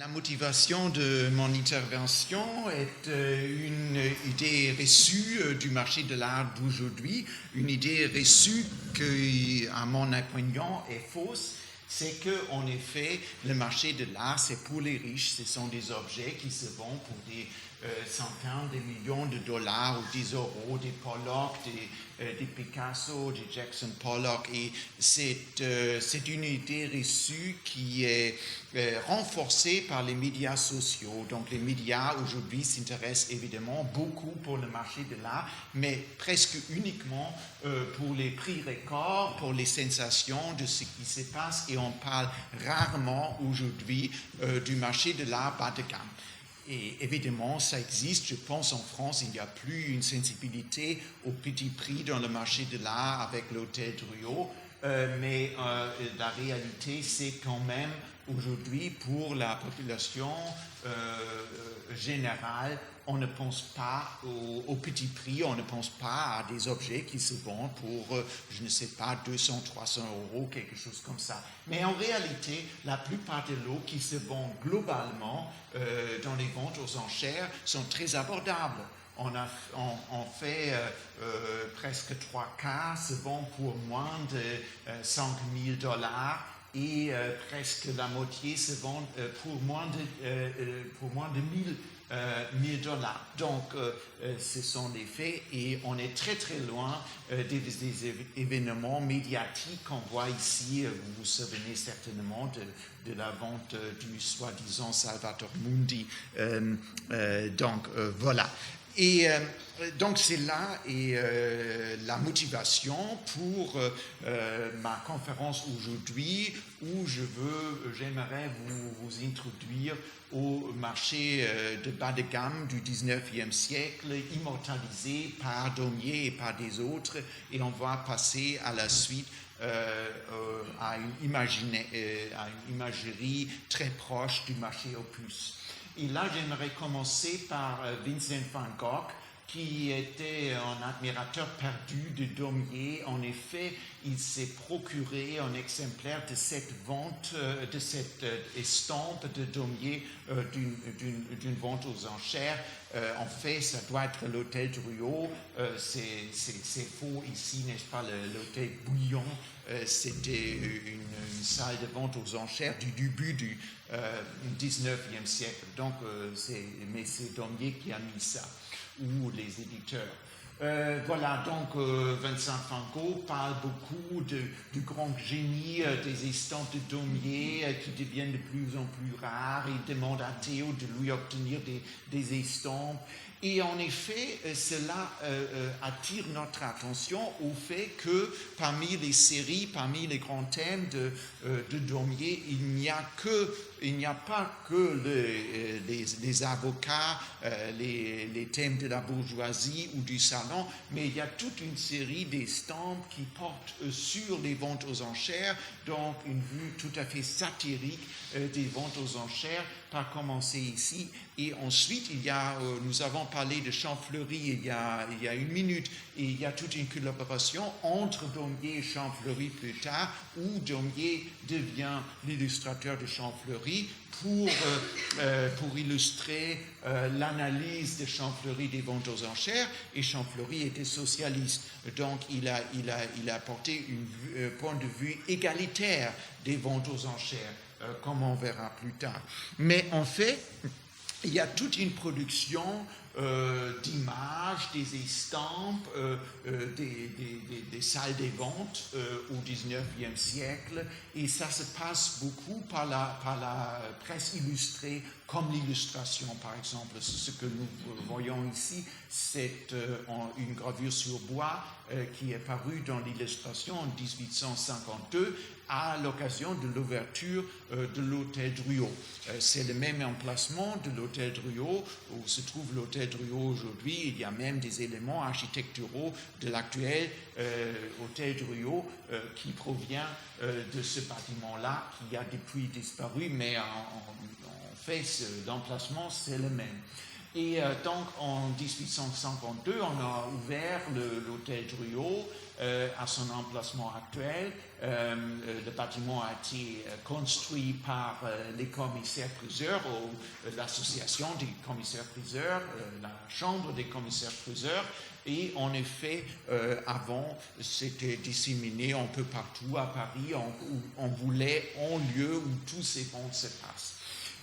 La motivation de mon intervention est une idée reçue du marché de l'art d'aujourd'hui, une idée reçue qui, à mon opinion, est fausse. C'est qu'en effet, le marché de l'art, c'est pour les riches. Ce sont des objets qui se vendent pour des centaines de millions de dollars ou des euros, des Pollock, des Picasso, des Jackson Pollock. Et c'est une idée reçue qui est renforcée par les médias sociaux. Donc les médias aujourd'hui s'intéressent évidemment beaucoup pour le marché de l'art, mais presque uniquement pour les prix records, pour les sensations de ce qui se passe, et on parle rarement aujourd'hui du marché de l'art bas de gamme. Et évidemment, ça existe. Je pense en France, il n'y a plus une sensibilité au petit prix dans le marché de l'art avec l'hôtel Drouot, mais la réalité, c'est quand même aujourd'hui, pour la population générale, on ne pense pas au petit prix, on ne pense pas à des objets qui se vendent pour, je ne sais pas, 200, 300 euros, quelque chose comme ça. Mais en réalité, la plupart des lots qui se vendent globalement dans les ventes aux enchères sont très abordables. On fait presque 3/4 se vendent pour moins de 5 000 dollars. Et presque la moitié se vend pour moins de 1000 dollars. Donc, ce sont des faits, et on est très très loin des événements médiatiques qu'on voit ici. Vous vous souvenez certainement de la vente du soi-disant Salvatore Mundi. Donc, voilà. Et donc c'est là la motivation pour ma conférence aujourd'hui, où j'aimerais vous introduire au marché de bas de gamme du 19e siècle, immortalisé par Daumier et par des autres, et on va passer à la suite à une imagerie très proche du marché opus. Et là, j'aimerais commencer par Vincent van Gogh, qui était un admirateur perdu de Daumier. En effet, il s'est procuré un exemplaire de cette vente, de cette estampe de Daumier d'une vente aux enchères. En fait, ça doit être l'hôtel Drouot. C'est faux ici, n'est-ce pas, l'hôtel Bouillon. C'était une salle de vente aux enchères du début du 19e siècle. Donc, mais c'est Daumier qui a mis ça, ou les éditeurs. Voilà, donc Vincent van Gogh parle beaucoup du grand génie des estampes de Daumier qui deviennent de plus en plus rares. Il demande à Théo de lui obtenir des estampes. Et en effet, cela attire notre attention au fait que parmi les séries, parmi les grands thèmes de Daumier, il n'y a pas que les avocats, les thèmes de la bourgeoisie ou du salon, mais il y a toute une série d'estampes qui portent sur les ventes aux enchères, donc une vue tout à fait satirique des ventes aux enchères, par commencer ici. Et ensuite, nous avons parlé de Champfleury il y a une minute, et il y a toute une collaboration entre Daumier et Champfleury plus tard, où Daumier devient l'illustrateur de Champfleury pour illustrer l'analyse de Champfleury des ventes aux enchères, et Champfleury était socialiste. Donc, il a apporté un point de vue égalitaire des ventes aux enchères, comme on verra plus tard. Mais en fait, il y a toute une production d'images, des estampes, des salles des ventes au 19e siècle, et ça se passe beaucoup par la presse illustrée, comme l'illustration par exemple. Ce que nous voyons ici, c'est une gravure sur bois qui est parue dans l'illustration en 1852 à l'occasion de l'ouverture de l'hôtel Drouot. C'est le même emplacement de l'hôtel Drouot où se trouve l'hôtel Drouot aujourd'hui. Il y a même des éléments architecturaux de l'actuel hôtel Drouot qui provient de ce bâtiment-là, qui a depuis disparu, mais en fait, l'emplacement, c'est le même. Et donc en 1852, on a ouvert l'hôtel Drouot à son emplacement actuel. Le bâtiment a été construit par les commissaires-priseurs, l'association des commissaires-priseurs, la chambre des commissaires-priseurs. Et en effet, avant, c'était disséminé un peu partout à Paris, où on voulait un lieu où tous ces ventes se passent.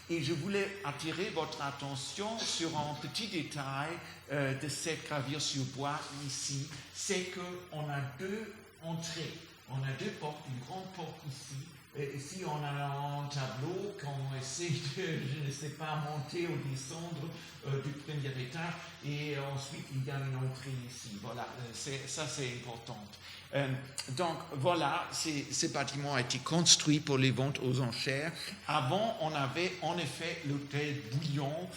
Et je voulais attirer votre attention sur un petit détail de cette gravure sur bois ici, c'est qu'on a deux entrées, on a deux portes, une grande porte ici. Ici, on a un tableau qu'on essaie de, je ne sais pas, monter ou descendre du premier étage, et ensuite il y a une entrée ici. Voilà, ça c'est important. Donc voilà, ce bâtiment a été construit pour les ventes aux enchères. Avant, on avait en effet l'hôtel Bouillon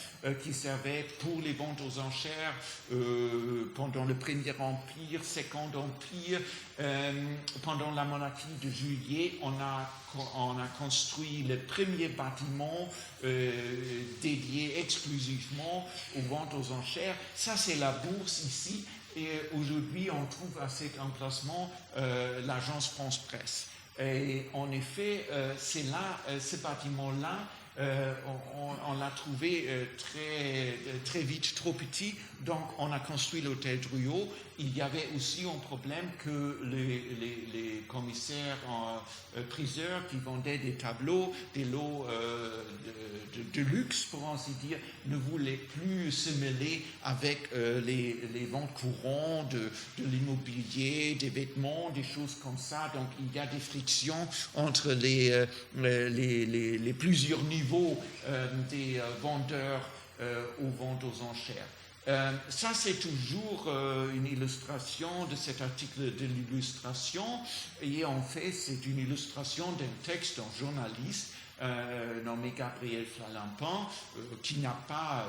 qui servait pour les ventes aux enchères pendant le Premier Empire, Second Empire. Pendant la monarchie de Juillet, on a construit le premier bâtiment dédié exclusivement aux ventes aux enchères. Ça, c'est la bourse ici. Et aujourd'hui, on trouve à cet emplacement l'agence France Presse. Et en effet, c'est là, ce bâtiment-là, on l'a trouvé très vite trop petit, donc on a construit l'hôtel Drouot. Il y avait aussi un problème que les commissaires priseurs qui vendaient des tableaux, des lots de luxe, pour ainsi dire, ne voulaient plus se mêler avec les ventes courantes de l'immobilier, des vêtements, des choses comme ça. Donc il y a des frictions entre les plusieurs niveaux des vendeurs aux ventes aux enchères. Ça, c'est toujours une illustration de cet article de l'illustration, et en fait, c'est une illustration d'un texte d'un journaliste nommé Gabriel Flalampin, qui n'a pas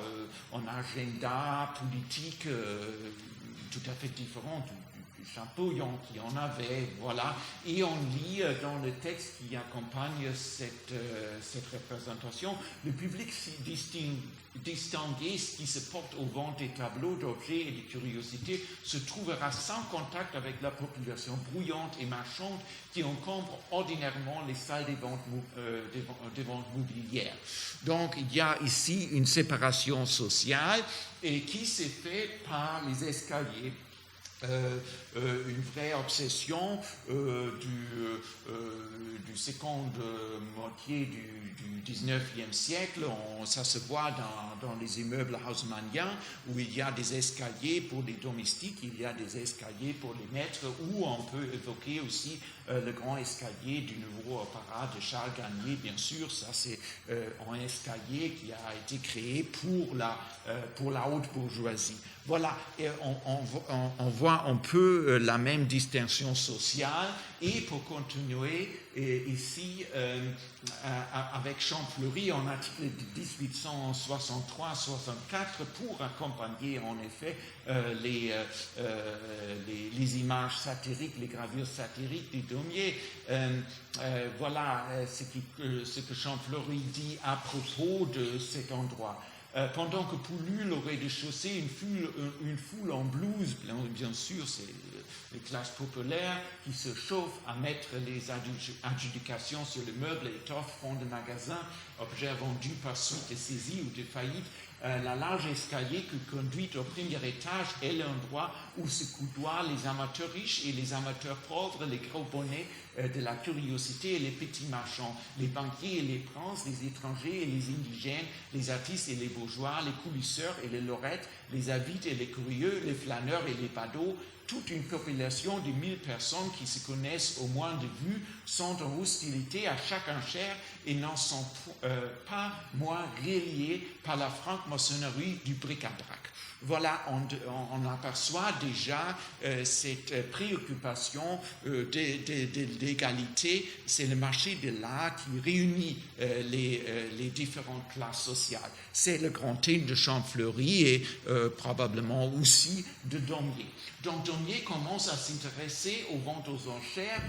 un agenda politique tout à fait différent du Champollion qui en avait, voilà. Et on lit dans le texte qui accompagne cette représentation, le public distingué qui se porte aux ventes des tableaux, d'objets et de curiosités se trouvera sans contact avec la population bruyante et marchande qui encombre ordinairement les salles des ventes mobilières. Donc il y a ici une séparation sociale et qui s'est faite par les escaliers. Une vraie obsession du seconde moitié du 19e siècle. Ça se voit dans les immeubles haussmanniens où il y a des escaliers pour les domestiques, il y a des escaliers pour les maîtres, où on peut évoquer aussi le grand escalier du nouveau opéra de Charles Garnier, bien sûr. Ça, c'est un escalier qui a été créé pour la haute bourgeoisie. Voilà, et on voit un peu la même distinction sociale. Et pour continuer, ici, avec Champfleury, en article de 1863-64, pour accompagner en effet les images satiriques, les gravures satiriques du Daumier. Voilà ce que Champfleury dit à propos de cet endroit. Pendant que pullule au rez-de-chaussée une foule en blouse, bien sûr, c'est les classes populaires qui se chauffent à mettre les adjudications sur les meubles et étoffes, fonds de magasins, objets vendus par suite de saisie ou de faillite. La large escalier qui conduit au premier étage est l'endroit où se coudoient les amateurs riches et les amateurs pauvres, les gros bonnets de la curiosité et les petits marchands, les banquiers et les princes, les étrangers et les indigènes, les artistes et les bourgeois, les coulisseurs et les lorettes, les avides et les curieux, les flâneurs et les badauds, toute une population de 1000 personnes qui se connaissent au moins de vue, sont en hostilité à chaque enchère et n'en sont pas moins reliés par la franc-maçonnerie du bric-à-brac. Voilà, on aperçoit déjà cette préoccupation d'égalité. C'est le marché de l'art qui réunit les différentes classes sociales. C'est le grand thème de Champfleury et probablement aussi de Daumier. Donc Daumier commence à s'intéresser aux ventes aux enchères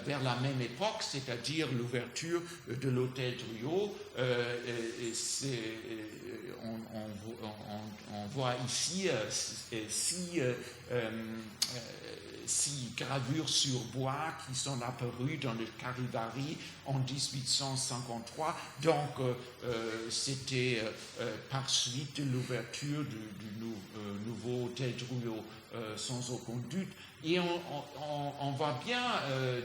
vers la même époque, c'est-à-dire l'ouverture de l'hôtel Drouot. voit ici six gravures sur bois qui sont apparues dans le Charivari en 1853. Donc, c'était par suite de l'ouverture du nouveau hôtel Drouot, sans aucun doute. Et on voit bien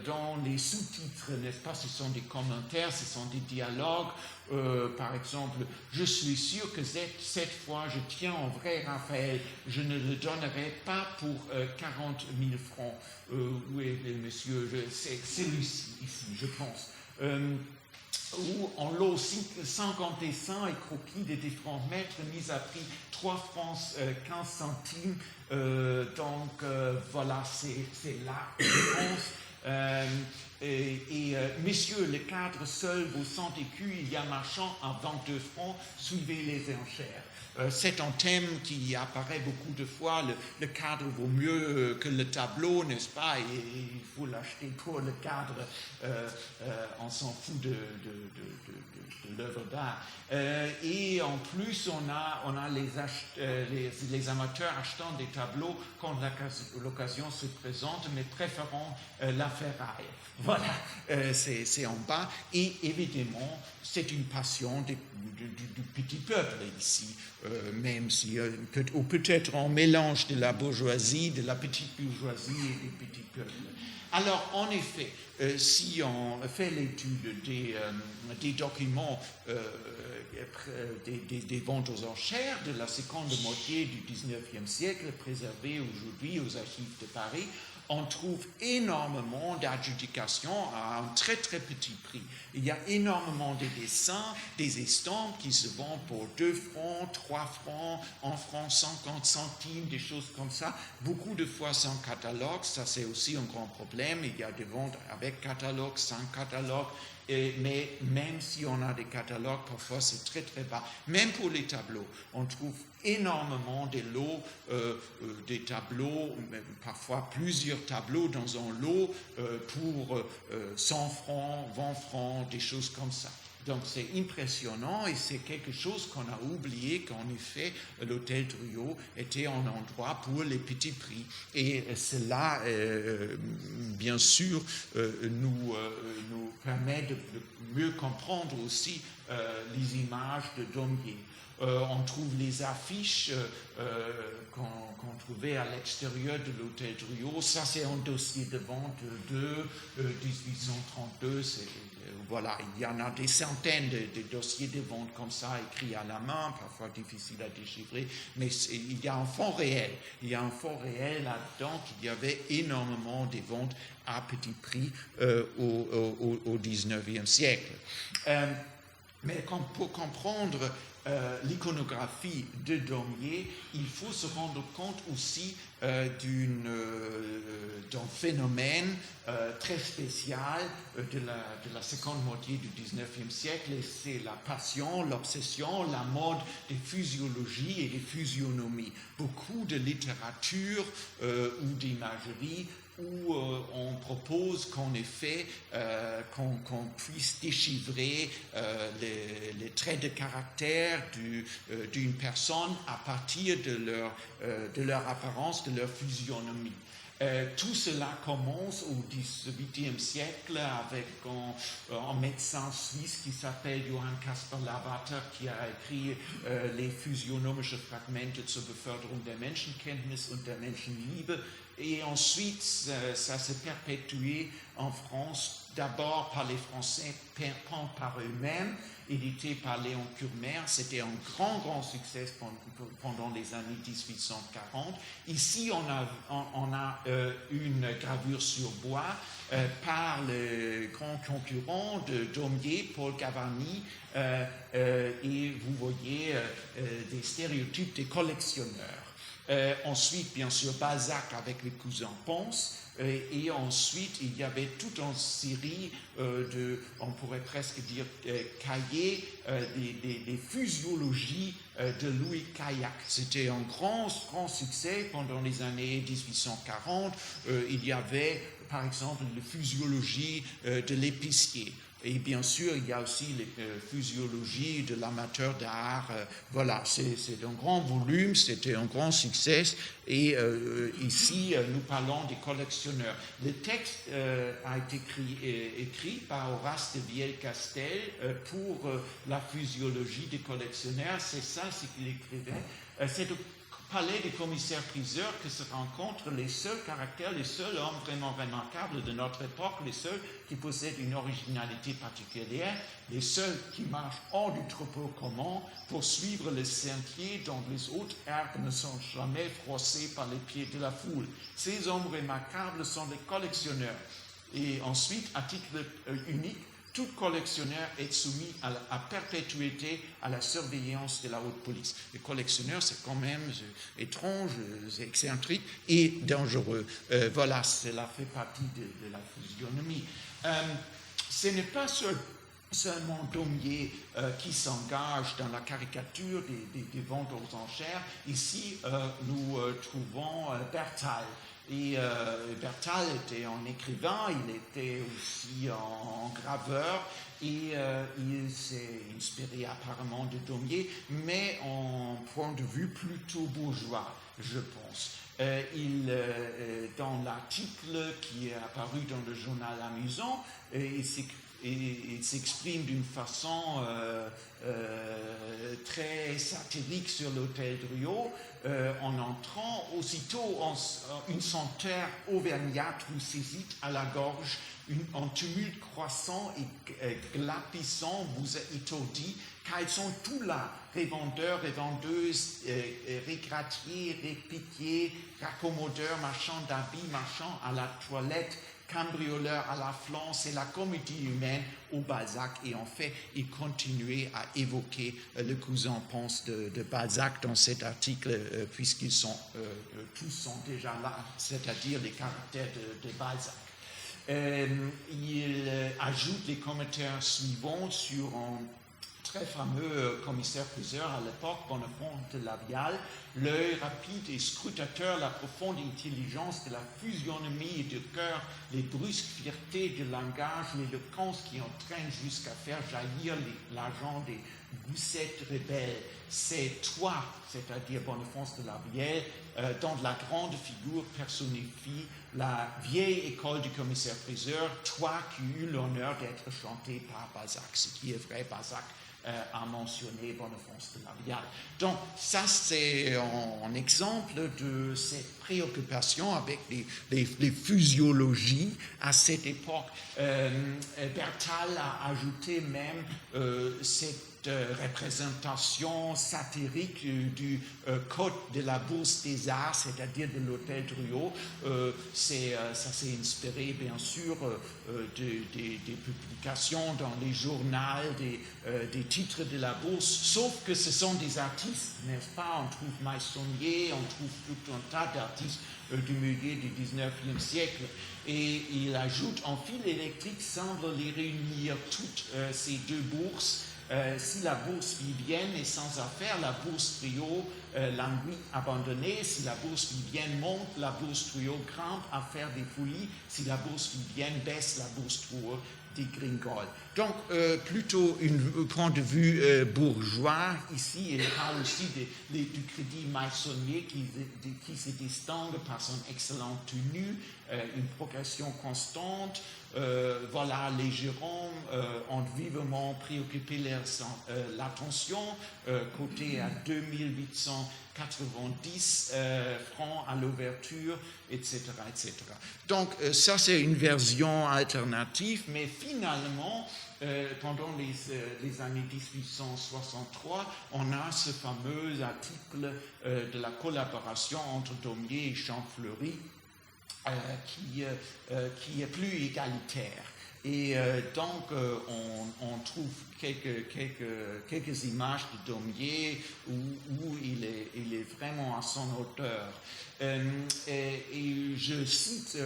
dans les sous-titres, n'est-ce pas, ce sont des commentaires, ce sont des dialogues. Par exemple, je suis sûr que cette fois, je tiens en vrai Raphaël, je ne le donnerai pas pour 40 000 francs. Où est le monsieur? C'est celui-ci, ici, je pense. Où en lot 50 dessins et croquis des différents maîtres mis à prix 3 francs 15 centimes. Donc voilà, c'est là, je pense. Messieurs, le cadre seul vaut 100 écus, il y a marchand à 22 francs, suivez les enchères. C'est un thème qui apparaît beaucoup de fois, le cadre vaut mieux que le tableau, n'est-ce pas? Et il faut l'acheter pour le cadre, on s'en fout de l'œuvre d'art. Et en plus, on a les amateurs achetant des tableaux quand l'occasion se présente, mais préférant la ferraille. Voilà, c'est en bas. Et évidemment, c'est une passion du petit peuple ici, même si, ou peut-être un mélange de la bourgeoisie, de la petite bourgeoisie et du petit peuple. Alors, en effet, si on fait l'étude des documents des ventes aux enchères de la seconde moitié du XIXe siècle, préservés aujourd'hui aux archives de Paris, on trouve énormément d'adjudications à un très très petit prix. Il y a énormément de dessins, des estampes qui se vendent pour 2 francs, 3 francs, 1 franc 50 centimes, des choses comme ça. Beaucoup de fois sans catalogue, ça c'est aussi un grand problème. Il y a des ventes avec catalogue, sans catalogue. Mais même si on a des catalogues, parfois c'est très très bas. Même pour les tableaux, on trouve énormément de lots, des tableaux, parfois plusieurs tableaux dans un lot pour 100 francs, 20 francs, des choses comme ça. Donc c'est impressionnant et c'est quelque chose qu'on a oublié qu'en effet l'hôtel Drouot était un endroit pour les petits prix. Et cela, bien sûr, nous permet de mieux comprendre aussi les images de Daumier. On trouve les affiches qu'on trouvait à l'extérieur de l'hôtel Drouot. Ça, c'est un dossier de vente de 1832. Voilà, il y en a des centaines de dossiers de vente comme ça, écrits à la main, parfois difficiles à déchiffrer, mais il y a un fond réel. Il y a un fond réel là-dedans qu'il y avait énormément de ventes à petit prix au XIXe siècle. Mais pour comprendre l'iconographie de Daumier, il faut se rendre compte aussi d'un phénomène très spécial de la seconde moitié du XIXe siècle, et c'est la passion, l'obsession, la mode des physiologies et des physionomies. Beaucoup de littérature ou d'imagerie où on propose qu'en effet, qu'on puisse déchiffrer les traits de caractère d'une personne à partir de leur apparence, de leur physionomie. Tout cela commence au XVIIIe siècle avec un médecin suisse qui s'appelle Johann Caspar Lavater, qui a écrit les physiognomische Fragmente zur Beförderung der Menschenkenntnis und der Menschenliebe. Et ensuite, ça s'est perpétué en France, d'abord par les Français, peints par eux-mêmes, édité par Léon Curmer. C'était un grand succès pendant les années 1840. Ici, on a une gravure sur bois par le grand concurrent de Daumier, Paul Gavarni, et vous voyez des stéréotypes des collectionneurs. Ensuite, bien sûr, Balzac avec les cousins Pons, et ensuite, il y avait toute une série on pourrait presque dire, cahiers, des physiologies de Louis Caillac. C'était un grand succès pendant les années 1840. Il y avait, par exemple, la physiologie de l'épicier. Et bien sûr, il y a aussi les physiologies de l'amateur d'art. Voilà, c'est un grand volume, c'était un grand succès. Et ici, nous parlons des collectionneurs. Le texte a été écrit par Horace de Vielcastel pour la physiologie des collectionneurs. C'est ça ce qu'il écrivait. C'est au palais des commissaires-priseurs que se rencontrent les seuls caractères, les seuls hommes vraiment remarquables de notre époque, les seuls qui possèdent une originalité particulière, les seuls qui marchent hors du troupeau commun pour suivre les sentiers dont les autres herbes ne sont jamais froissées par les pieds de la foule. Ces hommes remarquables sont les collectionneurs. Et ensuite, à titre unique, tout collectionneur est soumis à perpétuité à la surveillance de la haute police. Le collectionneur, c'est quand même étrange, excentrique et dangereux. Voilà, cela fait partie de la physionomie. Ce n'est pas seulement Daumier qui s'engage dans la caricature des ventes aux enchères. Ici, nous trouvons Bertal. Et Bertal était un écrivain, il était aussi un graveur et il s'est inspiré apparemment de Daumier, mais en point de vue plutôt bourgeois, je pense. Dans l'article qui est apparu dans le journal Amusant, il s'exprime d'une façon très satirique sur l'hôtel Drouot, en entrant aussitôt une senteur auvergnate vous saisit à la gorge, un tumulte croissant et glapissant vous étourdit, car ils sont tous là, revendeurs, revendeuses, régratiers, répiquiers, raccommodeurs, marchands d'habits, marchands à la toilette, cambrioleurs à la flanc, c'est la comédie humaine au Balzac. Et en fait, il continuait à évoquer le cousin Ponce de Balzac dans cet article, puisqu'ils sont tous sont déjà là, c'est-à-dire les caractères de Balzac. Il ajoute les commentaires suivants sur un très fameux commissaire-priseur à l'époque, Bonafont de Labial, l'œil rapide et scrutateur, la profonde intelligence de la physionomie et du cœur, les brusques fiertés du langage, l'éloquence qui entraîne jusqu'à faire jaillir l'argent des goussettes rebelles. C'est toi, c'est-à-dire Bonafont de Labial, dont la grande figure personnifie la vieille école du commissaire-priseur, toi qui eus l'honneur d'être chanté par Balzac, ce qui est vrai, Balzac a mentionné Bonafont de Labial. Donc, ça, c'est un exemple de cette préoccupation avec les physiologies à cette époque. Bertal a ajouté même cette représentation satirique du code de la Bourse des Arts, c'est-à-dire de l'hôtel Drouot. Ça s'est inspiré, bien sûr, des publications dans les journaux, des titres de la Bourse, sauf que ce sont des artistes, n'est-ce pas? On trouve Meissonnier, on trouve tout un tas d'artistes du milieu du 19e siècle. Et il ajoute, un fil électrique semble les réunir toutes ces deux bourses. Si la bourse Vivienne est sans affaires, la bourse Drouot languit abandonnée. Si la bourse Vivienne monte, la bourse Drouot grimpe à faire des folies. Si la bourse Vivienne baisse, la bourse Drouot dégringole. Donc, plutôt un point de vue bourgeois. Ici, il parle aussi du crédit Meissonnier qui se distingue par son excellente tenue, une progression constante. Voilà, les gérants ont vivement préoccupé l'attention, coté à 2890 francs à l'ouverture, etc., etc. Donc, ça, c'est une version alternative, mais finalement, pendant les années 1863, on a ce fameux article de la collaboration entre Daumier et Champfleury, qui est plus égalitaire. Et donc, on trouve quelques images de Daumier où il est vraiment à son hauteur. Et je cite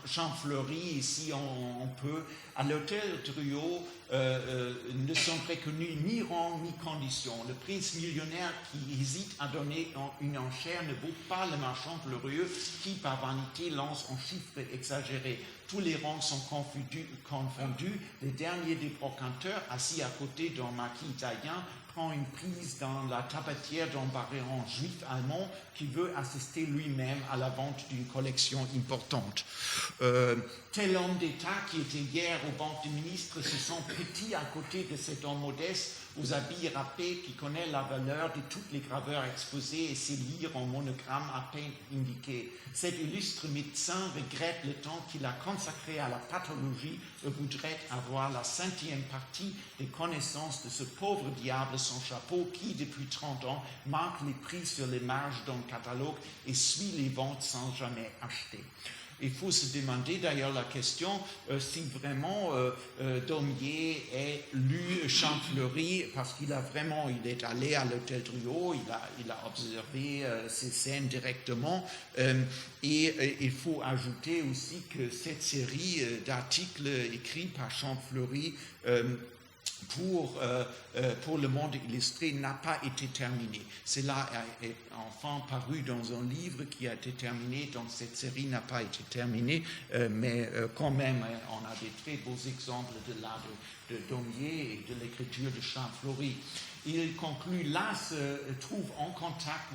Champfleury, ici on peut À l'hôtel Drouot ne sont reconnus ni rang ni condition. Le prince millionnaire qui hésite à donner une enchère ne vaut pas le marchand glorieux qui, par vanité, lance en chiffres exagérés. Tous les rangs sont confondus. Le dernier des brocanteurs, assis à côté d'un maquis italien, prend une prise dans la tabatière d'un baron juif allemand qui veut assister lui-même à la vente d'une collection importante. Tel homme d'État qui était hier au banc des ministres se sent petit à côté de cet homme modeste aux habits râpés qui connaît la valeur de toutes les graveurs exposées et sait lire en monogramme à peine indiqué. Cet illustre médecin regrette le temps qu'il a consacré à la pathologie et voudrait avoir la 5e partie des connaissances de ce pauvre diable sans chapeau qui, depuis 30 ans, marque les prix sur les marges d'un catalogue et suit les ventes sans jamais acheter. Il faut se demander d'ailleurs la question si vraiment Daumier ait lu Champfleury parce qu'il est allé à l'hôtel Drouot, il a observé ces scènes directement et il faut ajouter aussi que cette série d'articles écrits par Champfleury pour le Monde illustré n'a pas été terminé. Cela est enfin paru dans un livre qui a été terminé, donc cette série n'a pas été terminée, mais quand même, on a des très beaux exemples de l'art de Daumier et de l'écriture de Champfleury. Il conclut, là se trouve en contact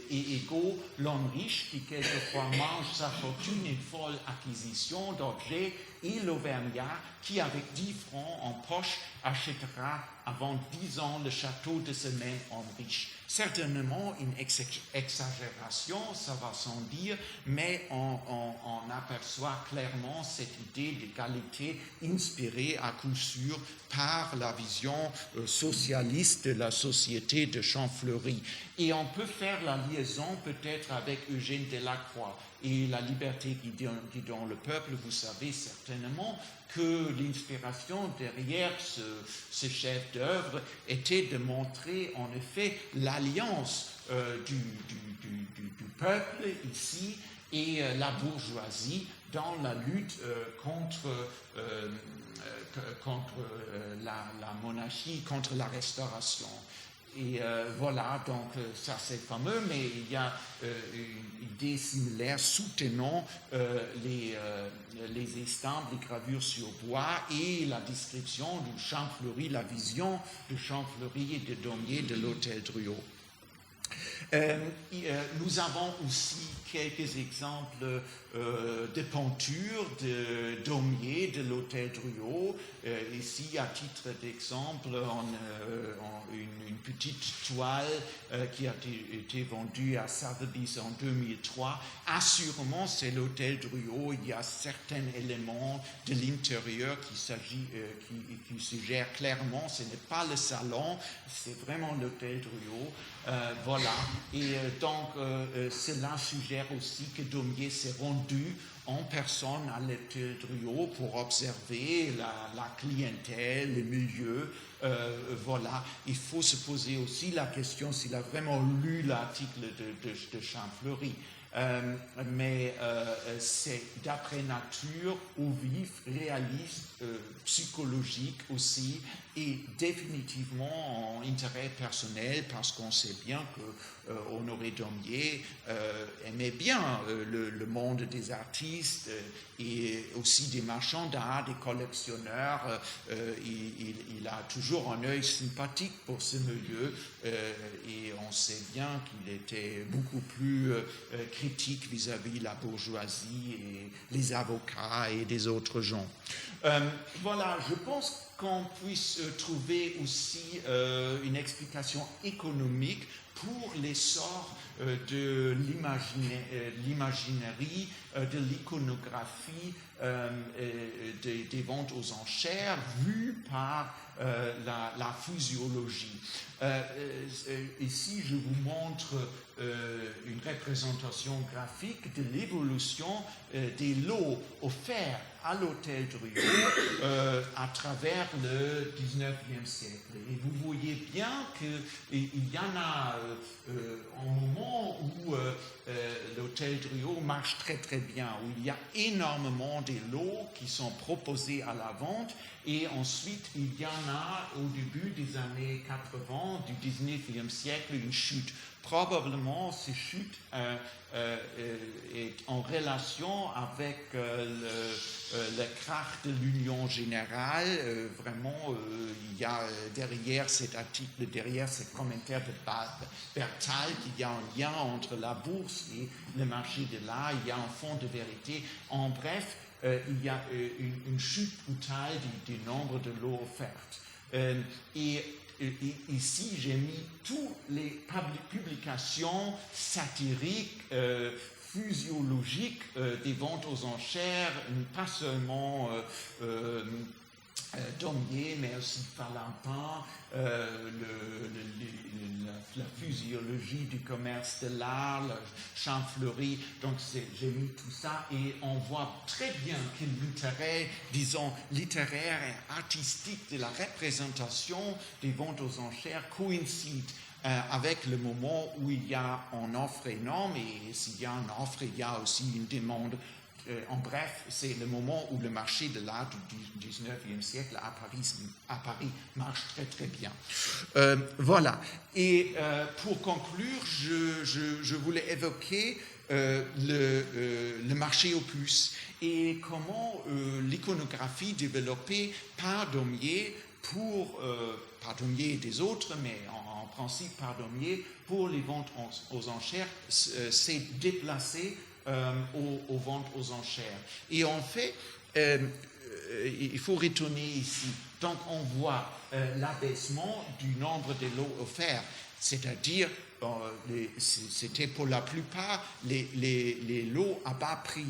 et égaux l'homme riche qui quelquefois mange sa fortune une folle acquisition d'objets et l'Auvergnat qui avec 10 francs en poche achètera avant 10 ans le château de ce même homme riche. Certainement une exagération, ça va sans dire, mais on aperçoit clairement cette idée d'égalité inspirée à coup sûr par la vision socialiste de la société de Champfleury. Et on peut faire la liaison peut-être avec Eugène Delacroix et La liberté qui dans le peuple. Vous savez certainement que l'inspiration derrière ce chef d'œuvre était de montrer en effet l'alliance du peuple ici et la bourgeoisie dans la lutte contre la monarchie, contre la Restauration. Et voilà, donc ça c'est fameux, mais il y a une idée similaire soutenant les estampes, les gravures sur bois et la description du Champfleury, la vision de Champfleury et de Daumier de l'hôtel Drouot. Nous avons aussi quelques exemples de peintures de Daumier de l'hôtel Drouot. Ici, à titre d'exemple, une petite toile qui a été vendue à Sotheby's en 2003. Assurément, c'est l'hôtel Drouot. Il y a certains éléments de l'intérieur qui suggèrent clairement, ce n'est pas le salon, c'est vraiment l'hôtel Drouot. Voilà. Et donc, cela suggère aussi que Daumier s'est rendu en personne à l'hôtel Drouot pour observer la clientèle, le milieu. Voilà. Il faut se poser aussi la question s'il a vraiment lu l'article de Champfleury. Mais c'est d'après nature, au vif, réaliste, psychologique aussi, et définitivement en intérêt personnel, parce qu'on sait bien que Honoré Daumier aimait bien le monde des artistes et aussi des marchands d'art, des collectionneurs. Il a toujours un œil sympathique pour ce milieu et on sait bien qu'il était beaucoup plus critique vis-à-vis de la bourgeoisie et les avocats et des autres gens. Voilà, je pense qu'on puisse trouver aussi une explication économique pour l'essor de l'imaginerie, de l'iconographie, des ventes aux enchères vues par la physiologie. Ici, je vous montre une représentation graphique de l'évolution des lots offerts à l'hôtel Drouot à travers le 19e siècle. Et vous voyez bien qu'il y en a un moment où l'hôtel Drouot marche très très bien, où il y a énormément de lots qui sont proposés à la vente, et ensuite il y en a au début des années 80 du 19e siècle une chute. Probablement, ces chutes est en relation avec le krach de l'Union générale. Vraiment, il y a derrière cet article, derrière ce commentaire de Bertal, qu'il y a un lien entre la bourse et le marché de l'art. Il y a un fond de vérité. En bref, il y a une chute brutale du nombre de lots offerts. Et ici, j'ai mis toutes les publications satiriques, physiologiques des ventes aux enchères, pas seulement Daumier, mais aussi Valentin, la physiologie du commerce de l'art, le Champfleury. Donc j'ai mis tout ça et on voit très bien que l'intérêt, disons, littéraire et artistique de la représentation des ventes aux enchères coïncide avec le moment où il y a une offre énorme, et s'il y a une offre, il y a aussi une demande. En bref, c'est le moment où le marché de l'art du 19e siècle à Paris marche très très bien. Voilà. Et pour conclure, je voulais évoquer le marché aux puces et comment l'iconographie développée par Daumier par Daumier et des autres, mais en principe par Daumier, pour les ventes aux enchères, s'est déplacée aux ventes aux enchères. Et en fait, il faut retourner ici. Donc, on voit l'abaissement du nombre de lots offerts, c'est-à-dire, c'était pour la plupart les lots à bas prix.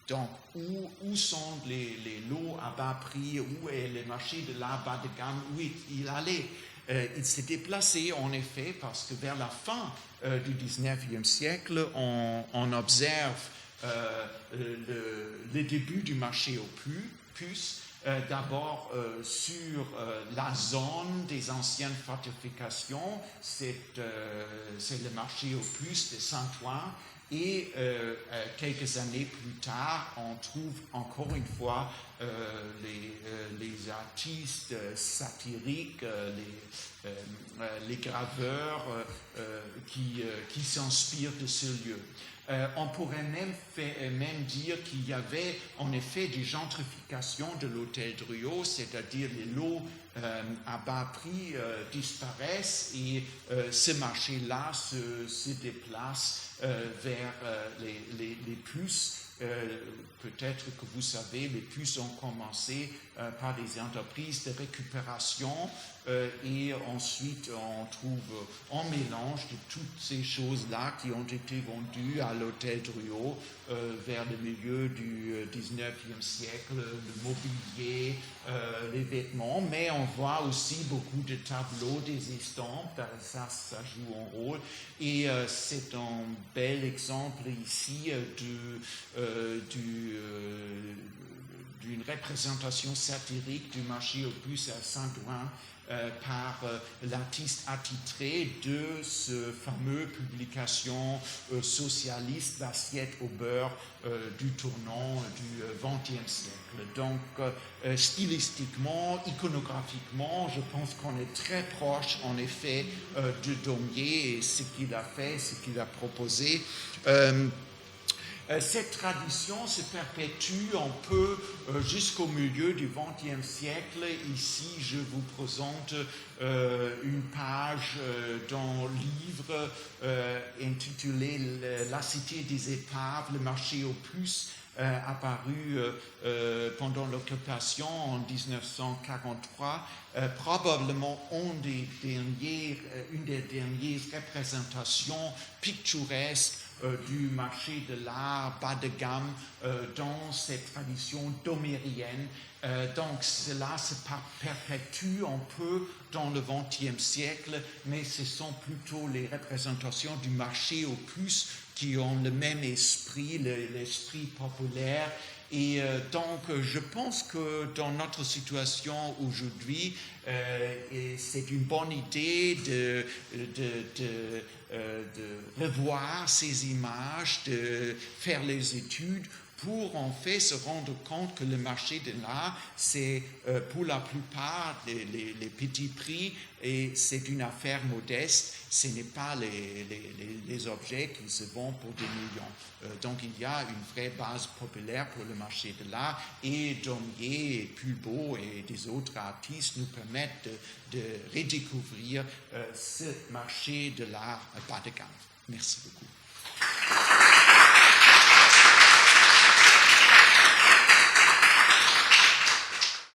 Donc, où sont les lots à bas prix, où est le marché de l'art bas de gamme, où il allait? Il s'est déplacé en effet parce que vers la fin du 19e siècle, on observe le début du marché aux puces, d'abord sur la zone des anciennes fortifications, c'est le marché aux puces de Saint-Ouen. Et quelques années plus tard, on trouve encore une fois les artistes satiriques, les graveurs qui s'inspirent de ce lieu. On pourrait même dire qu'il y avait en effet des gentrifications de l'hôtel Drouot, c'est-à-dire les lots à bas prix disparaissent et ce marché-là se déplace vers les puces. Peut-être que vous savez, les puces ont commencé par des entreprises de récupération et ensuite on trouve un mélange de toutes ces choses-là qui ont été vendues à l'hôtel Drouot vers le milieu du 19e siècle, le mobilier, les vêtements, mais on voit aussi beaucoup de tableaux, des estampes, ça joue un rôle. Et c'est un bel exemple ici d'une représentation satirique du marché aux puces à Saint-Ouen par l'artiste attitré de ce fameux publication socialiste d'assiettes au beurre du tournant du XXe siècle. Donc, stylistiquement, iconographiquement, je pense qu'on est très proche, en effet, de Daumier et ce qu'il a fait, ce qu'il a proposé. Cette tradition se perpétue un peu jusqu'au milieu du XXe siècle. Ici, je vous présente une page d'un livre intitulé « La cité des épaves, le marché aux puces », apparu pendant l'occupation en 1943, probablement une des dernières représentations picturesques du marché de l'art bas de gamme dans cette tradition daumérienne. Donc cela se perpétue un peu dans le XXe siècle, mais ce sont plutôt les représentations du marché aux puces qui ont le même esprit, l'esprit populaire. Et donc, je pense que dans notre situation aujourd'hui, c'est une bonne idée de revoir ces images, de faire les études pour en fait se rendre compte que le marché de l'art, c'est pour la plupart les petits prix et c'est une affaire modeste. Ce n'est pas les objets qui se vendent pour des millions. Donc il y a une vraie base populaire pour le marché de l'art et Daumier et Pulbeau et des autres artistes nous permettent de redécouvrir ce marché de l'art bas de gamme. Merci beaucoup.